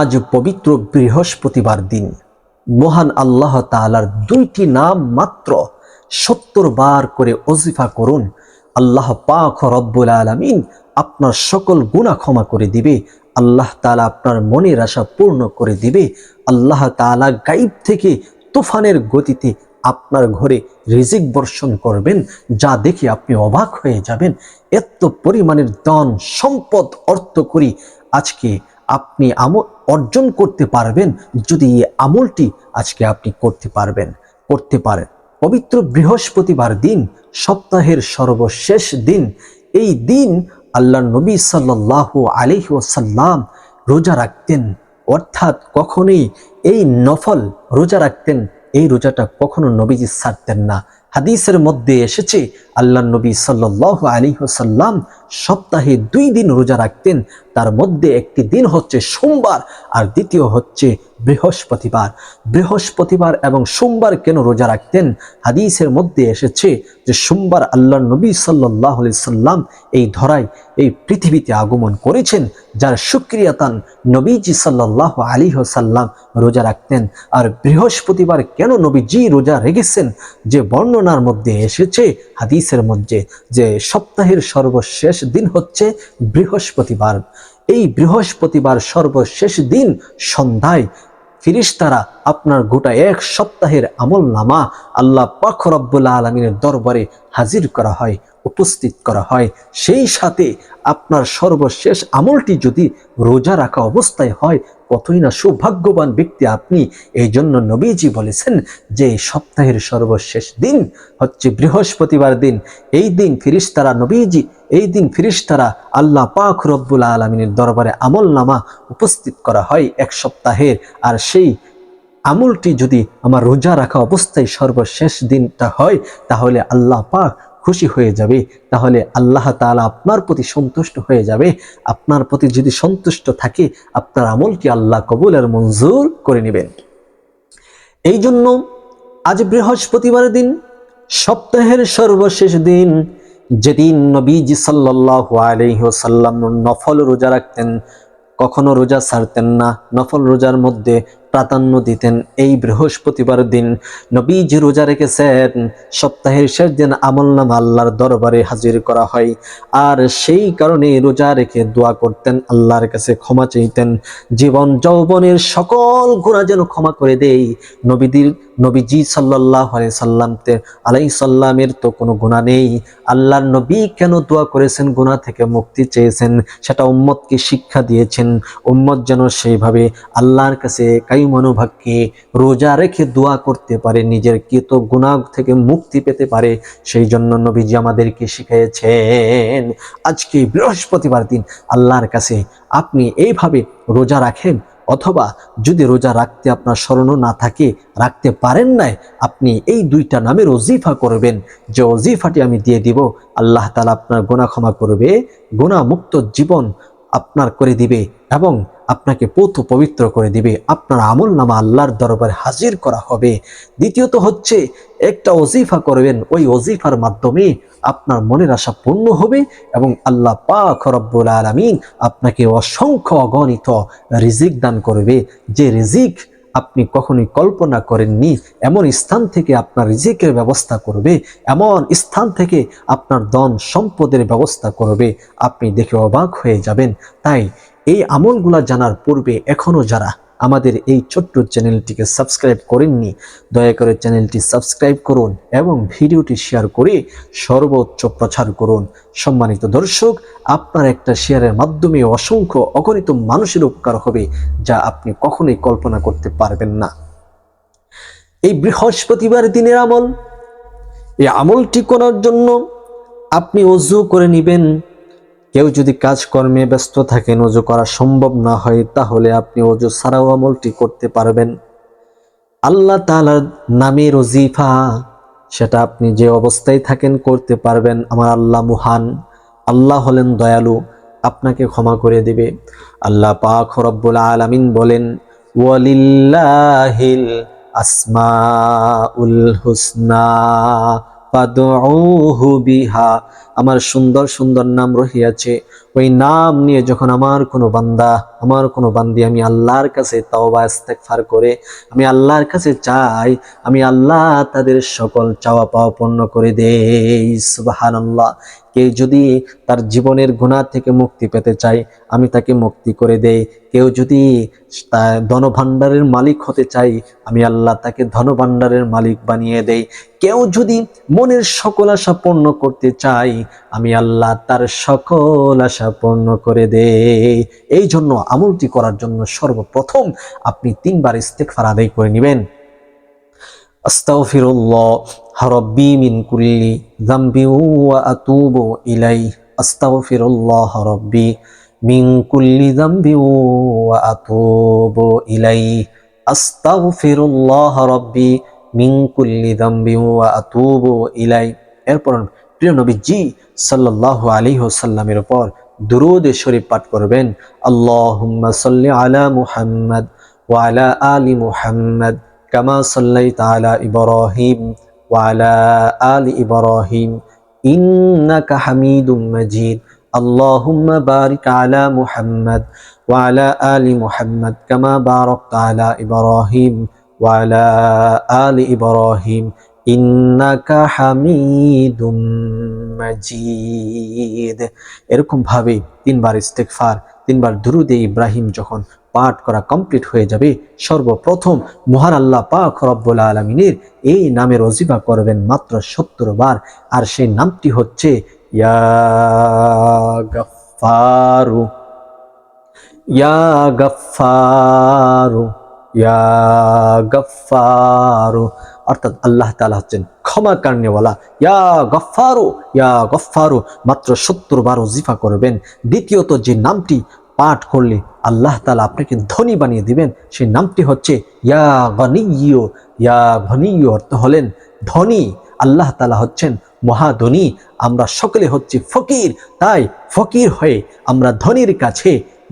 আজ পবিত্র বৃহস্পতিবার দিন। মহান আল্লাহ তাআলার দুইটি নাম মাত্র 70 বার করে ওজিফা করুন। আল্লাহ পাক রব্বুল আলামিন আপনার সকল গুনাহ ক্ষমা করে দিবে। আল্লাহ তাআলা আপনার মনের আশা পূর্ণ করে দিবে। আল্লাহ তাআলা গায়েব থেকে তুফানের গতিতে আপনার ঘরে রিজিক বর্ষণ করবেন, যা দেখে আপনি অবাক হয়ে যাবেন। এত পরিমাণের ধন সম্পদ অর্থ করি আজকে আপনি অর্জন করতে পারবেন যদি এই আমলটি আজকে আপনি করতে পারেন। পবিত্র বৃহস্পতিবার দিন, সপ্তাহের সর্বশেষ দিন। এই দিন আল্লাহর নবী সাল্লাল্লাহু আলাইহি ওয়াসাল্লাম রোজা রাখতেন, অর্থাৎ কখনোই এই নফল রোজা রাখতেন। এই রোজাটা কখনো নবীজি ছাড়তেন না। হাদিসের মধ্যে এসেছে আল্লাহর নবী সাল্লাল্লাহু আলাইহি ওয়াসাল্লাম সপ্তাহে 2 দিন রোজা রাখতেন। তার মধ্যে একটি দিন হচ্ছে সোমবার আর দ্বিতীয় হচ্ছে বৃহস্পতিবার। বৃহস্পতিবার এবং সোমবার কেন রোজা রাখতেন? হাদিসের মধ্যে এসেছে যে সোমবার আল্লাহর নবী সাল্লাল্লাহু আলাইহি সাল্লাম এই ধরায় এই পৃথিবীতে আগমন করেছেন, যার শুকরিয়াতান নবীজি সাল্লাল্লাহু আলাইহি ওয়াসাল্লাম রোজা রাখতেন। আর বৃহস্পতিবার কেন নবীজি রোজা রেখেছেন? যে বর্ণনার মধ্যে এসেছে হাদিসের মধ্যে যে সপ্তাহের সর্বশেষ দিন হচ্ছে বৃহস্পতিবার। এই বৃহস্পতিবার সর্বশেষ দিন সন্ধ্যায় ফেরেশতারা আপনার গোটা এক সপ্তাহের আমলনামা আল্লাহ পাক রব্বুল আলামিনের দরবারে হাজির করা হয়, উপস্থিত করা হয়। সেই সাথে আপনার সর্বশেষ আমলটি যদি রোজা রাখা অবস্থায় হয়, কতই না সৌভাগ্যবান ব্যক্তি আপনি। এই জন্য নবীজি বলেছেন যে সপ্তাহের সর্বশেষ দিন হচ্ছে বৃহস্পতিবার দিন। এই দিন ফেরেশতারা আল্লাহ পাক রব্বুল আলামিনের দরবারে আমলনামা উপস্থিত করা হয় এক সপ্তাহের। আর সেই আমলটি যদি আমার রোজা রাখা অবস্থায় সর্বশেষ দিনটা হয়, তাহলে আল্লাহ পাক খুশি হয়ে যাবে। তাহলে আল্লাহ তাআলা আপনার প্রতি সন্তুষ্ট হয়ে যাবে। আপনার প্রতি যদি সন্তুষ্ট থাকে, আপনার আমলকে আল্লাহ কবুল আর মঞ্জুর করে নেবেন। এই জন্য আজ বৃহস্পতিবার দিন, সপ্তাহের সর্বশেষ দিন, যেদিন নবীজি সাল্লাল্লাহু আলাইহি ওয়াসাল্লাম নফল রোজা রাখতেন, কখনো রোজা ছাড়তেন না, নফল রোজার মধ্যে প্রাধান্য দিতেন। এই বৃহস্পতিবার দিন নবীজি রোজা রেখেছেন। সপ্তাহের শেষ দিন আমলনামা আল্লাহর দরবারে হাজির করা হয়। আর সেই কারণে রোজা রেখে দোয়া করতেন, আল্লাহর কাছে ক্ষমা চাইতেন, জীবন যৌবনের সকল গুনাহ যেন ক্ষমা করে দেয়। নবীজি সাল্লাল্লাহু আলাইহি সাল্লামের তো কোনো গুনাহ নেই। আল্লাহর নবী কেন দোয়া করেছেন, গুনাহ থেকে মুক্তি চেয়েছেন, সেটা উম্মতকে শিক্ষা দিয়েছেন। উম্মত যেন সেইভাবে আল্লাহর কাছে মনোভাবকে রোজা রেখে দোয়া করতে পারে, নিজের কৃত গুনাহ থেকে মুক্তি পেতে পারে। সেই জন্য নবীজি আমাদেরকে শিখিয়েছেন আজকে বৃহস্পতিবার দিন আল্লাহর কাছে আপনি এইভাবে রোজা রাখেন, অথবা যদি রোজা রাখতে আপনার স্মরণ না থাকে, রাখতে পারেন নাই, আপনি এই 2টা নামের ওজিফা করবেন। যে ওজিফাটি আমি দিয়ে দিব, আল্লাহ তাআলা আপনার গুনাহ ক্ষমা করবে, গুনাহ মুক্ত জীবন আপনার করে দিবে এবং আপনাকে পবিত্র করে দিবে। আপনার আমলনামা আল্লাহর দরবারে হাজির করা হবে। দ্বিতীয়ত হচ্ছে একটা ওজিফা করবেন, ওই ওজিফার মাধ্যমে আপনার মনের আশা পূর্ণ হবে এবং আল্লাহ পাক রব্বুল আলামিন আপনাকে অসংখ্য অগণিত রিজিক দান করবে। যে রিজিক আপনি কখনোই কল্পনা করেননি, এমন স্থান থেকে আপনার রিজিকের ব্যবস্থা করবে, এমন স্থান থেকে আপনার ধন সম্পদের ব্যবস্থা করবে। আপনি দেখে অবাক হয়ে যাবেন। তাই এই আমলগুলা জানার পূর্বে এখনো যারা আমাদের এই ছোট্ট চ্যানেলটিকে সাবস্ক্রাইব করেননি, দয়া করে চ্যানেলটি সাবস্ক্রাইব করুন এবং ভিডিওটি শেয়ার করে সর্বোচ্চ প্রচার করুন। সম্মানিত দর্শক, আপনার একটা শেয়ারের মাধ্যমে অসংখ্য অগণিত মানুষের উপকার হবে, যা আপনি কখনোই কল্পনা করতে পারবেন না। এই বৃহস্পতিবার দিনের আমল, এই আমলটি করার জন্য আপনি ওযু করে নেবেন। কেউ যদি কাজকর্মে ব্যস্ত থাকেন, ওযু করা সম্ভব না হয়, তাহলে আপনি ওযু ছাড়াও আমলটি করতে পারবেন। আল্লাহ তাআলার নামের ওজিফা, সেটা আপনি যে অবস্থায় থাকেন করতে পারবেন। আমার আল্লাহ মহান, আল্লাহ হলেন দয়ালু, আপনাকে ক্ষমা করে দিবে। আল্লাহ পাক রব্বুল আলামিন বলেন, ওয়ালিল্লাহিল আসমাউল হুসনা ফাদউহু বিহা, আমার সুন্দর সুন্দর নাম রহিয়াছে, ওই নাম নিয়ে যখন আমার কোনো বান্দা, আমার কোনো বান্দি আমি আল্লাহর কাছে তাওবা ইস্তেগফার করে আমি আল্লাহর কাছে চাই, আমি আল্লাহ তাদের সকল চাওয়া পাওয়া পূর্ণ করে দেই। সুবহানাল্লাহ। কেউ যদি তার জীবনের গুনাহ থেকে মুক্তি পেতে চায়, আমি তাকে মুক্তি করে দেই। কেউ যদি ধনভাণ্ডারের মালিক হতে চাই, আমি আল্লাহ তাকে ধনভাণ্ডারের মালিক বানিয়ে দেই। কেউ যদি মনের সকল আশা পূর্ণ করতে চাই, আমি আল্লাহ তার সকল আশা পূর্ণ করে দেই। এই জন্য আমলটি করার জন্য সর্বপ্রথম আপনি 3 বার ইস্তেগফার আদায় করে নেবেন। আস্তাগফিরুল্লাহ রাব্বি মিন কুল্লি যামবি ওয়া আতুবু ইলাইহি, আস্তাগফিরুল্লাহ রাব্বি মিন কুল্লি যামবি ওয়া আতুবু ইলাইহি, আস্তাগফিরুল্লাহ রাব্বি মিন কুল্লি যামবি ওয়া আতুবু ইলাইহি। এরপর প্রিয় নবীজি সাল্লাল্লাহু আলাইহি ওয়াসাল্লামের উপর দুরূদ শরীফ পাঠ করবেন। আল্লাহুম্মা সাল্লি আলা মুহাম্মদ ওয়া আলা আলি মুহাম্মদ কামা সাল্লাইতা আলা ইব্রাহিম ওয়া আলা আলি ইব্রাহিম ইন্নাকা হামিদুম মাজিদ। আল্লাহুম্মা বারিক আলা মুহাম্মদ ওয়া আলা আলি মুহাম্মদ কামা বারাকতা আলা ইব্রাহিম ওয়া আলা আলি ইব্রাহিম ইন্নাকা হামিদুম মাজিদ। এরকম ভাবে 3 বার ইস্তেগফার, 3 বার দুরুদে ইব্রাহিম যখন পাঠ করা কমপ্লিট হয়ে যাবে, সর্বপ্রথম মহান আল্লাহ পাক রব্বুল আলামিনের এই নামের ওজিফা করবেন মাত্র 70 বার। আর সেই নামটি হচ্ছে ইয়া গফফারু, ইয়া গফফারু, ইয়া গফফারু। অর্থাৎ আল্লাহ তাআলা হচ্ছেন ক্ষমা কারণেওয়ালা। ইয়া গফফারু, ইয়া গফফারু মাত্র 70 বার ওজিফা করবেন। দ্বিতীয়ত যে নামটি পাঠ করলে আল্লাহ তাআলা আপনাকে ধনী বানিয়ে দিবেন, সেই নামটি হচ্ছে ইয়া গনিয়্যু। ইয়া গনিয়্যু অর্থ হলেন ধনী। আল্লাহ তাআলা হচ্ছেন মহাধনী, আমরা সকলে হচ্ছি ফকির। তাই ফকির হয়ে আমরা ধনীর কাছে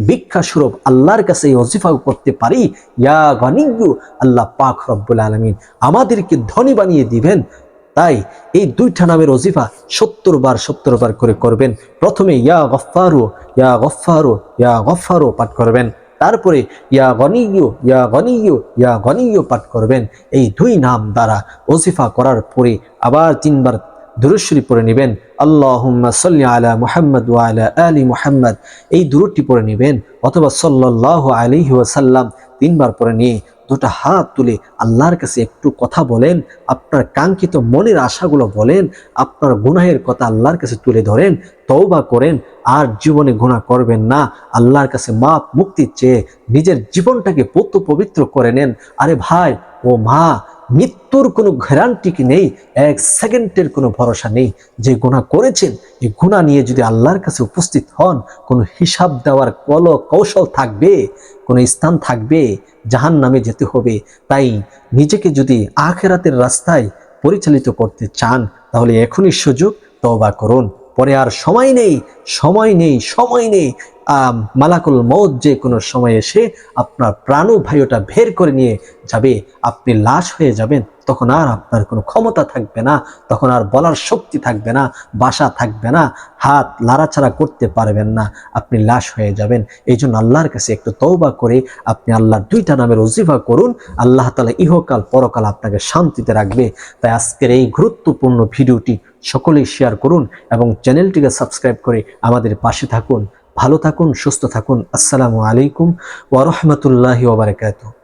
ভিক্ষা স্বরূপ আল্লাহর কাছে এই ওজিফা করতে পারি। ইয়া গনিয়্যু, আল্লাহ পাক রব্বুল আলামিন আমাদেরকে ধনী বানিয়ে দিবেন। তাই এই 2টা নামের ওজিফা 70 বার 70 বার করে করবেন। প্রথমে ইয়া গফফারু, ইয়া গফফারু, ইয়া গফফারু পাঠ করবেন। তারপরে ইয়া গনিয়্যু, ইয়া গনিয়্যু, ইয়া গনিয়্যু পাঠ করবেন। এই 2 নাম দ্বারা ওজিফা করার পরে আবার 3 বার দুরূদ শরীফ পড়ে নেবেন। আল্লাহুম্মা সাল্লি আলা মুহাম্মদ ওয়া আলা আলি মুহাম্মদ, এই দুরূদটি পড়ে নেবেন। অথবা সাল্লাল্লাহু আলাইহি ওয়াসাল্লাম 3 বার পড়ে নিয়ে 2টা হাত তুলে আল্লাহর কাছে একটু কথা বলেন, আপনার কাঙ্ক্ষিত মনের আশাগুলো বলেন, আপনার গুনাহের কথা আল্লাহর কাছে তুলে ধরেন, তওবা করেন, আর জীবনে গুনাহ করবেন না। আল্লাহর কাছে মাপ মুক্তি চেয়ে নিজের জীবনটাকে পবিত্র করে নেন। আরে ভাই ও মা, মৃত্যুর কোনো গ্যারান্টি কি নেই, 1 সেকেন্ডের কোনো ভরসা নেই। যে গুনাহ করেছেন, এই গুনাহ নিয়ে যদি আল্লাহর কাছে উপস্থিত হন, কোনো হিসাব দেওয়ার কৌশল থাকবে, কোনো স্থান থাকবে, জাহান্নামে যেতে হবে। তাই নিজেকে যদি আখিরাতের রাস্তায় পরিচালিত করতে চান, তাহলে এখনই সুযোগ, তওবা করুন। পরে আর সময় নেই, সময় নেই, সময় নেই। মালাকুল মউত যে কোনো সময় এসে আপনার প্রাণবায়ুটা বের করে নিয়ে যাবে, আপনি লাশ হয়ে যাবেন। তখন আর আপনার কোনো ক্ষমতা থাকবে না, তখন আর বলার শক্তি থাকবে না, ভাষা থাকবে না, হাত লাড়াচাড়া করতে পারবেন না, আপনি লাশ হয়ে যাবেন। এই জন্য আল্লাহর কাছে একটু তওবা করে আপনি আল্লাহর 2টা নামের ওজিফা করুন। আল্লাহ তাআলা ইহকাল পরকাল আপনাকে শান্তিতে রাখবে। তাই আজকের এই গুরুত্বপূর্ণ ভিডিওটি সকলেই শেয়ার করুন এবং চ্যানেলটিকে সাবস্ক্রাইব করে আমাদের পাশে থাকুন। ভালো থাকুন, সুস্থ থাকুন। আসসালামু আলাইকুম ওয়া রাহমাতুল্লাহি ওয়া বারাকাতুহু।